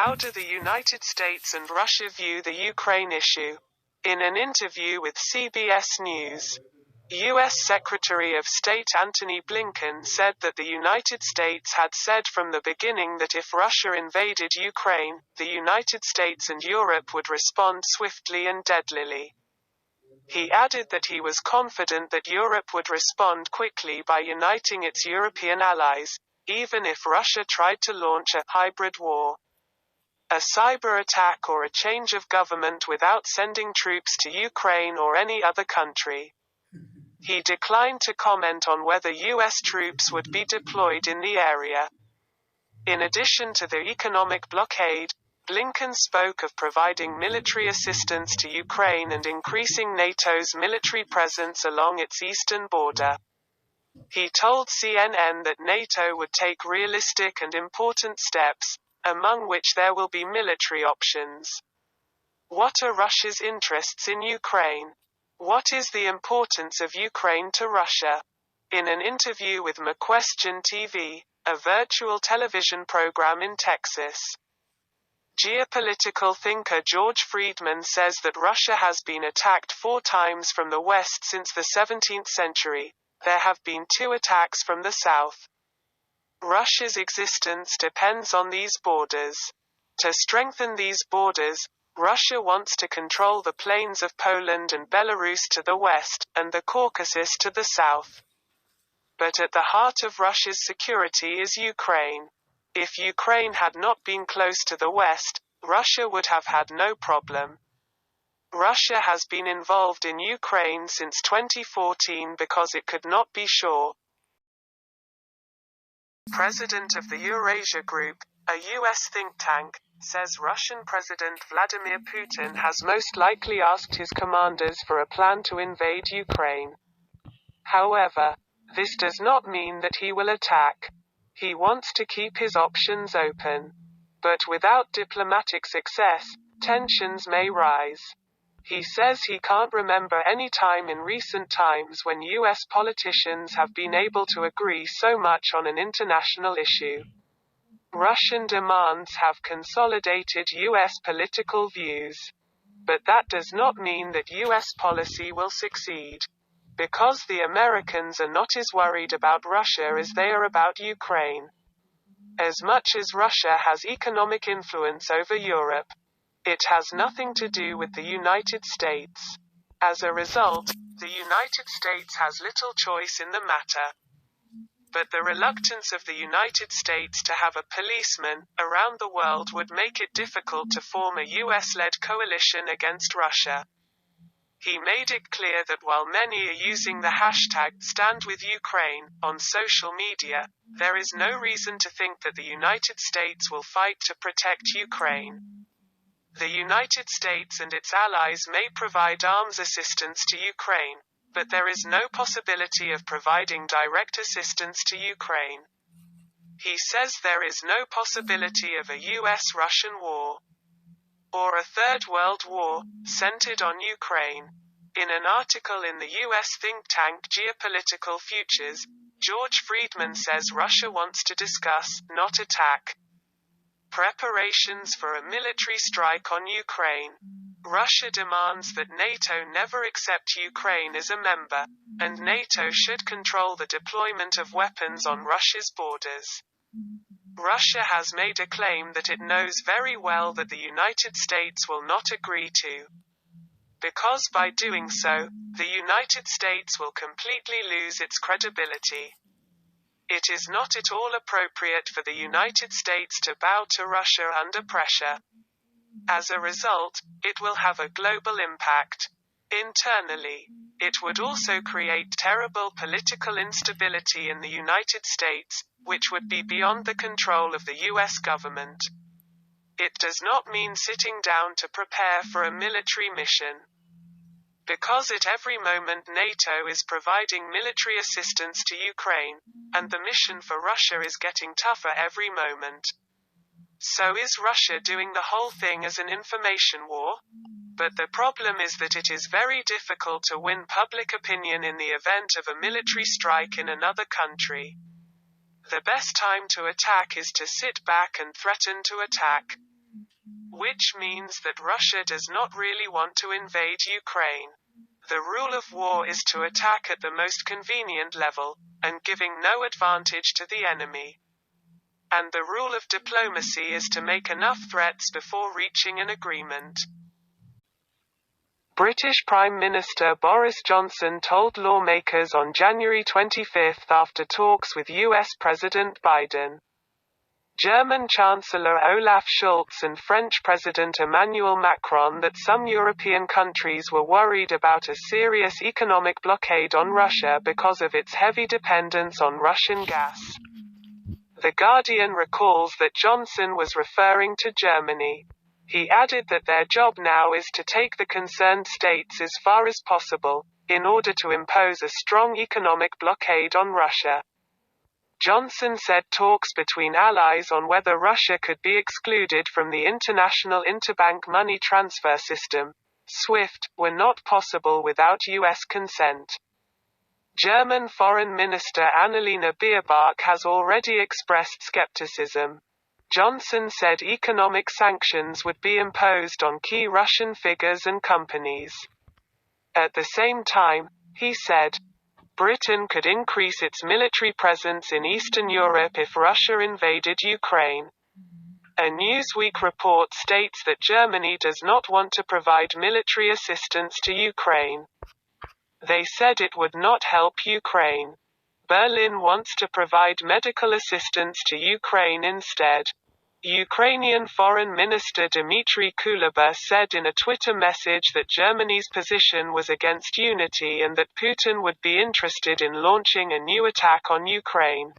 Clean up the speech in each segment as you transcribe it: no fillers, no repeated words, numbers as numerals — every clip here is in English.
How do the United States and Russia view the Ukraine issue? In an interview with CBS News, U.S. Secretary of State Antony Blinken said that the United States had said from the beginning that if Russia invaded Ukraine, the United States and Europe would respond swiftly and deadlily. He added that he was confident that Europe would respond quickly by uniting its European allies, even if Russia tried to launch a hybrid war, a cyber attack, or a change of government without sending troops to Ukraine or any other country. He declined to comment on whether U.S. troops would be deployed in the area. In addition to the economic blockade, Blinken spoke of providing military assistance to Ukraine and increasing NATO's military presence along its eastern border. He told CNN that NATO would take realistic and important steps, among which there will be military options. What are Russia's interests in Ukraine? What is the importance of Ukraine to Russia? In an interview with McQuestion TV, a virtual television program in Texas, geopolitical thinker George Friedman says that Russia has been attacked 4 times from the west since the 17th century. There have been 2 attacks from the south. Russia's existence depends on these borders. To strengthen these borders, Russia wants to control the plains of Poland and Belarus to the west, and the Caucasus to the south. But at the heart of Russia's security is Ukraine. If Ukraine had not been close to the west, Russia would have had no problem. Russia has been involved in Ukraine since 2014 because it could not be sure. President of the Eurasia Group, a U.S. think tank, says Russian President Vladimir Putin has most likely asked his commanders for a plan to invade Ukraine. However, this does not mean that he will attack. He wants to keep his options open. But without diplomatic success, tensions may rise. He says he can't remember any time in recent times when U.S. politicians have been able to agree so much on an international issue. Russian demands have consolidated U.S. political views. But that does not mean that U.S. policy will succeed. Because the Americans are not as worried about Russia as they are about Ukraine. As much as Russia has economic influence over Europe, it has nothing to do with the United States. As a result, the United States has little choice in the matter. But the reluctance of the United States to have a policeman around the world would make it difficult to form a US-led coalition against Russia. He made it clear that while many are using the hashtag #StandWithUkraine on social media, there is no reason to think that the United States will fight to protect Ukraine. The United States and its allies may provide arms assistance to Ukraine, but there is no possibility of providing direct assistance to Ukraine. He says there is no possibility of a US-Russian war, or a Third World War, centered on Ukraine. In an article in the U.S. think tank Geopolitical Futures, George Friedman says Russia wants to discuss, not attack, preparations for a military strike on Ukraine. Russia demands that NATO never accept Ukraine as a member, and NATO should control the deployment of weapons on Russia's borders. Russia has made a claim that it knows very well that the United States will not agree to. Because by doing so, the United States will completely lose its credibility. It is not at all appropriate for the United States to bow to Russia under pressure. As a result, it will have a global impact. Internally, it would also create terrible political instability in the United States, which would be beyond the control of the US government. It does not mean sitting down to prepare for a military mission. Because at every moment NATO is providing military assistance to Ukraine, and the mission for Russia is getting tougher every moment. So is Russia doing the whole thing as an information war? But the problem is that it is very difficult to win public opinion in the event of a military strike in another country. The best time to attack is to sit back and threaten to attack. which means that Russia does not really want to invade Ukraine. The rule of war is to attack at the most convenient level, and giving no advantage to the enemy. And the rule of diplomacy is to make enough threats before reaching an agreement. British Prime Minister Boris Johnson told lawmakers on January 25 after talks with US President Biden. German Chancellor Olaf Scholz and French President Emmanuel Macron that some European countries were worried about a serious economic blockade on Russia because of its heavy dependence on Russian gas. The Guardian recalls that Johnson was referring to Germany. He added that their job now is to take the concerned states as far as possible, in order to impose a strong economic blockade on Russia. Johnson said talks between allies on whether Russia could be excluded from the International Interbank Money Transfer System, SWIFT, were not possible without US consent. German Foreign Minister Annalena Baerbock has already expressed skepticism. Johnson said economic sanctions would be imposed on key Russian figures and companies. At the same time, he said, Britain could increase its military presence in Eastern Europe if Russia invaded Ukraine. A Newsweek report states that Germany does not want to provide military assistance to Ukraine. They said it would not help Ukraine. Berlin wants to provide medical assistance to Ukraine instead. Ukrainian Foreign Minister Dmitry Kuleba said in a Twitter message that Germany's position was against unity and that Putin would be interested in launching a new attack on Ukraine.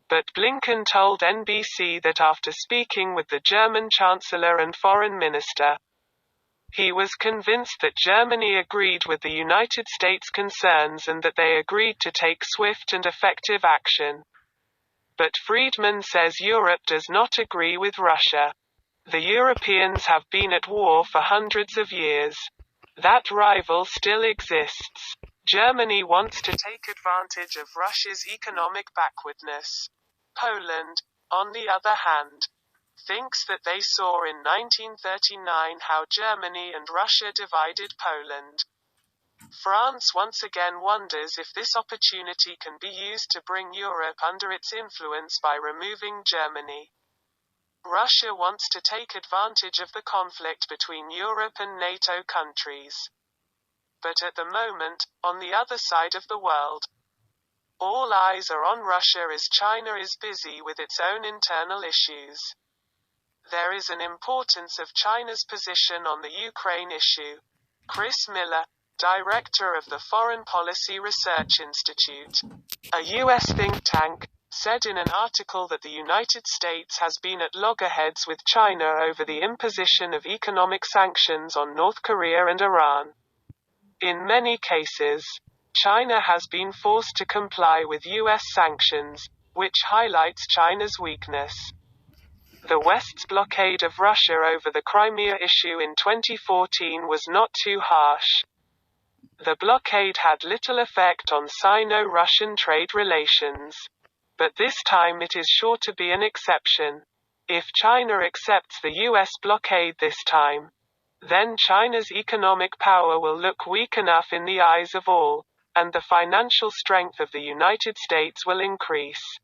But Blinken told NBC that after speaking with the German Chancellor and Foreign Minister, he was convinced that Germany agreed with the United States' concerns and that they agreed to take swift and effective action. But Friedman says Europe does not agree with Russia. The Europeans have been at war for hundreds of years. That rival still exists. Germany wants to take advantage of Russia's economic backwardness. Poland, on the other hand, thinks that they saw in 1939 how Germany and Russia divided Poland. France once again wonders if this opportunity can be used to bring Europe under its influence by removing Germany. Russia wants to take advantage of the conflict between Europe and NATO countries. But at the moment, on the other side of the world, all eyes are on Russia as China is busy with its own internal issues. There is an importance of China's position on the Ukraine issue. Chris Miller, director of the Foreign Policy Research Institute, a U.S. think tank, said in an article that the United States has been at loggerheads with China over the imposition of economic sanctions on North Korea and Iran. In many cases, China has been forced to comply with U.S. sanctions, which highlights China's weakness. The West's blockade of Russia over the Crimea issue in 2014 was not too harsh. The blockade had little effect on Sino-Russian trade relations. But this time it is sure to be an exception. If China accepts the US blockade this time, then China's economic power will look weak enough in the eyes of all, and the financial strength of the United States will increase.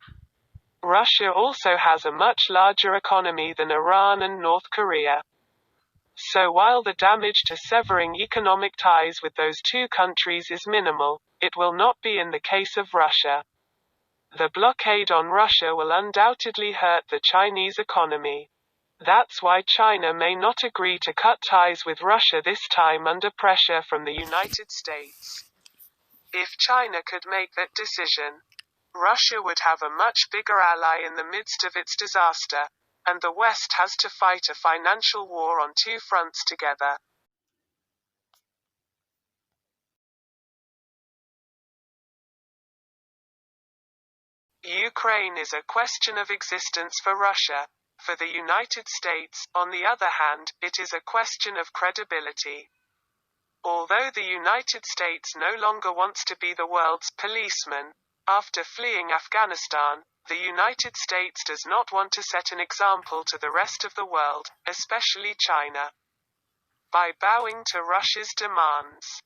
Russia also has a much larger economy than Iran and North Korea. So while the damage to severing economic ties with those two countries is minimal, it will not be in the case of Russia. The blockade on Russia will undoubtedly hurt the Chinese economy. That's why China may not agree to cut ties with Russia this time under pressure from the United States. If China could make that decision, Russia would have a much bigger ally in the midst of its disaster, and the West has to fight a financial war on two fronts together. Ukraine is a question of existence for Russia. For the United States, on the other hand, it is a question of credibility. Although the United States no longer wants to be the world's policeman, After fleeing Afghanistan, the United States does not want to set an example to the rest of the world, especially China, by bowing to Russia's demands.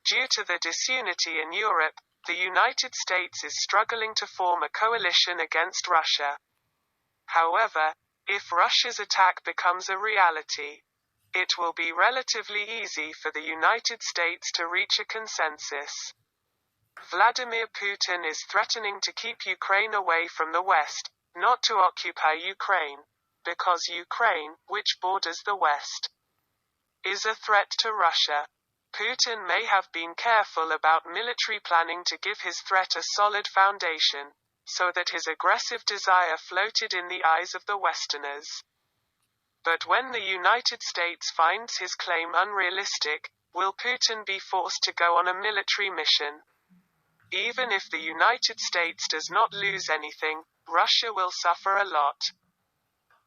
Due to the disunity in Europe, the United States is struggling to form a coalition against Russia. However, if Russia's attack becomes a reality, it will be relatively easy for the United States to reach a consensus. Vladimir Putin is threatening to keep Ukraine away from the West, not to occupy Ukraine, because Ukraine, which borders the West, is a threat to Russia. Putin may have been careful about military planning to give his threat a solid foundation, so that his aggressive desire floated in the eyes of the Westerners. But when the United States finds his claim unrealistic, will Putin be forced to go on a military mission? Even if the United States does not lose anything, Russia will suffer a lot.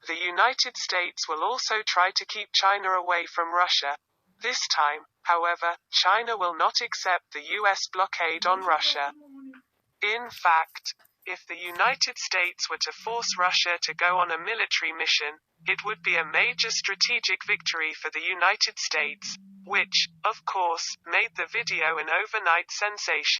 The United States will also try to keep China away from Russia. This time, however, China will not accept the US blockade on Russia. In fact, if the United States were to force Russia to go on a military mission, it would be a major strategic victory for the United States, which, of course, made the video an overnight sensation.